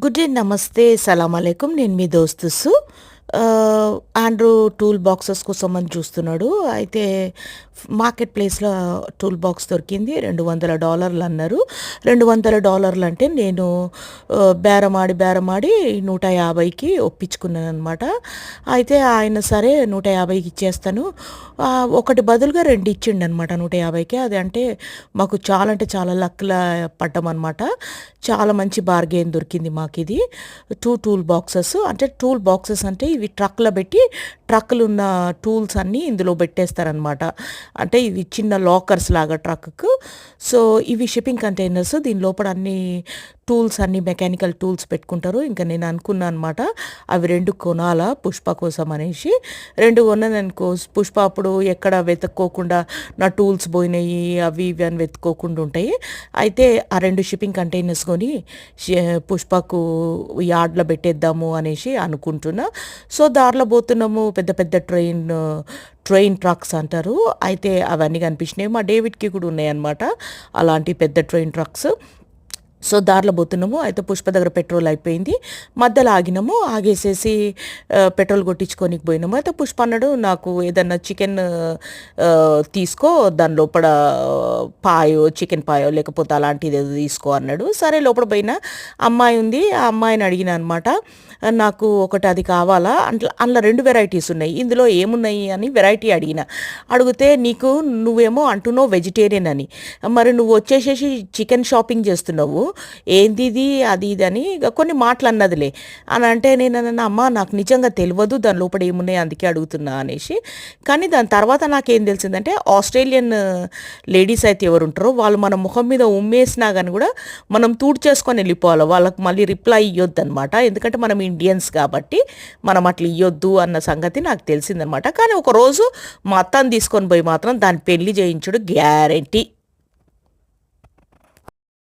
Good day, నమస్తే, సలాం అలైకుం. నేను మీ దోస్తు ఆండ్రూ టూల్ బాక్సెస్ కోసం అని చూస్తున్నాడు. అయితే మార్కెట్ ప్లేస్లో టూల్ బాక్స్ దొరికింది. $200 అన్నారు. $200 అంటే నేను బేరమాడి 150కి ఒప్పించుకున్నాను అనమాట. అయితే ఆయన సరే 150కి ఇచ్చేస్తాను, ఒకటి బదులుగా రెండు ఇచ్చిండు అనమాట 150కి. అది అంటే మాకు చాలా అంటే చాలా లక్లా పడ్డం అనమాట. చాలా మంచి బార్గెన్ దొరికింది మాకు ఇది. టూల్ బాక్సెస్ అంటే ఇవి ట్రక్లో పెట్టి ట్రక్కులు ఉన్న టూల్స్ అన్నీ ఇందులో పెట్టేస్తారనమాట. అంటే ఇవి చిన్న లాకర్స్ లాగా ట్రక్కు. సో ఇవి షిప్పింగ్ కంటైనర్స్. దీని లోపల అన్ని టూల్స్, అన్ని మెకానికల్ టూల్స్ పెట్టుకుంటారు. ఇంకా నేను అనుకున్నాను అనమాట అవి రెండు కొనాలా పుష్ప కోసం అనేసి. రెండు కొన్నాను అనుకో, పుష్ప అప్పుడు ఎక్కడ వెతుక్కోకుండా నా టూల్స్ పోయినాయి అవి ఇవి అని వెతుక్కోకుండా ఉంటాయి. అయితే ఆ రెండు షిప్పింగ్ కంటైనర్స్ కొని పుష్పకు యార్డ్లో పెట్టేద్దాము అనేసి అనుకుంటున్నా. సో దారిలో పోతున్నాము, పెద్ద పెద్ద ట్రైన్ ట్రక్స్ అంటారు. అయితే అవన్నీ కనిపించినాయి. మా డేవిడ్కి కూడా ఉన్నాయన్నమాట అలాంటి పెద్ద ట్రైన్ ట్రక్స్. సో దారిలో పోతున్నాము. అయితే పుష్ప దగ్గర పెట్రోల్ అయిపోయింది. మధ్యలో ఆగినాము. ఆగేసేసి పెట్రోల్ కొట్టించుకోనికి పోయినాము. అయితే పుష్ప అన్నాడు, నాకు ఏదన్నా చికెన్ తీసుకో, దాని లోపల చికెన్ పాయో లేకపోతే అలాంటిది ఏదో తీసుకో అన్నాడు. సరే లోపల పోయినా అమ్మాయి ఉంది. ఆ అమ్మాయిని అడిగిన అనమాట, నాకు ఒకటి అది కావాలా, అందులో రెండు వెరైటీస్ ఉన్నాయి, ఇందులో ఏమున్నాయి అని వెరైటీ అడిగితే నువ్వేమో అంటున్నావు వెజిటేరియన్ అని, మరి నువ్వు వచ్చేసేసి చికెన్ షాపింగ్ చేస్తున్నావు, ఏంది ఇది అది ఇది అని కొన్ని మాటలు అన్నదిలే అని అంటే, నేను అన్న అమ్మ నాకు నిజంగా తెలియదు దాని లోపల ఏమున్నాయి అందుకే అడుగుతున్నా అనేసి. కానీ దాని తర్వాత నాకేం తెలిసిందంటే, ఆస్ట్రేలియన్ లేడీస్ అయితే ఎవరు ఉంటారో వాళ్ళు మన ముఖం మీద ఉమ్మేసినా కానీ కూడా మనం చేసుకొని వెళ్ళిపోవాలి, వాళ్ళకి మళ్ళీ రిప్లై ఇవ్వద్దు అనమాట. ఎందుకంటే మనం ఇండియన్స్ కాబట్టి మనం అట్లా ఇవ్వద్దు అన్న సంగతి నాకు తెలిసిందనమాట. కానీ ఒకరోజు మా అత్తని తీసుకొని పోయి మాత్రం దాన్ని పెళ్లి చేయించుడు గ్యారెంటీ.